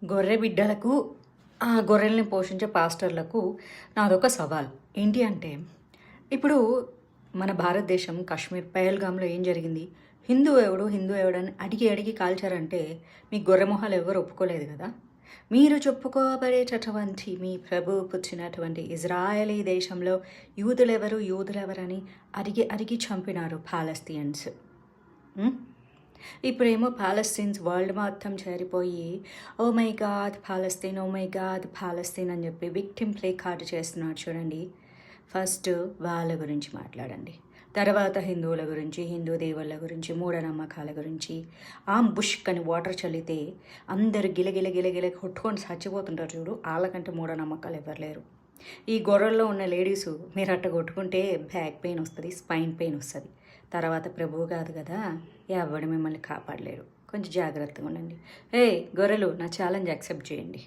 గొర్రె బిడ్డలకు ఆ గొర్రెల్ని పోషించే పాస్టర్లకు నాదొక సవాల్. ఏంటి అంటే, ఇప్పుడు మన భారతదేశం కాశ్మీర్ పహల్గామ్‌లో ఏం జరిగింది? హిందూ ఎవడని అడిగి అడిగి కాల్చారంటే మీ గొర్రె మొహాలు ఎవ్వరు ఒప్పుకోలేదు కదా! మీరు చెప్పుకోబడేటటువంటి మీ ప్రభువు పుట్టినటువంటి ఇజ్రాయెలీ దేశంలో యూదులెవరని అడిగి అడిగి చంపినారు పాలస్తీయన్స్. హ్మ్. ఇప్పుడేమో పాలస్తీన్స్ వరల్డ్ మొత్తం చేరిపోయి oh my God Palestine, oh my God Palestine అని చెప్పి విక్టిమ్ ప్లే కార్డ్ చేస్తున్నారు చూడండి. ఫస్ట్ వాళ్ళ గురించి మాట్లాడండి, తర్వాత హిందువుల గురించి, హిందూ దేవుళ్ళ గురించి, మూఢనమ్మకాల గురించి. బుష్ అని వాటర్ చల్లితే అందరు గిలగిల గిలగిల కొట్టుకొని చచ్చిపోతుంటారు చూడు, వాళ్ళకంటే మూఢనమ్మకాలు ఎవరు లేరు. ఈ గొర్రెల్లో ఉన్న లేడీసు మీరు అట్ట కొట్టుకుంటే బ్యాక్ పెయిన్ వస్తుంది, స్పైన్ పెయిన్ వస్తుంది. తర్వాత ప్రభువు కాదు కదా, ఎవడు మిమ్మల్ని కాపాడలేరు. కొంచెం జాగ్రత్తగా ఉండండి. గొర్రెలు, నా ఛాలెంజ్ యాక్సెప్ట్ చేయండి.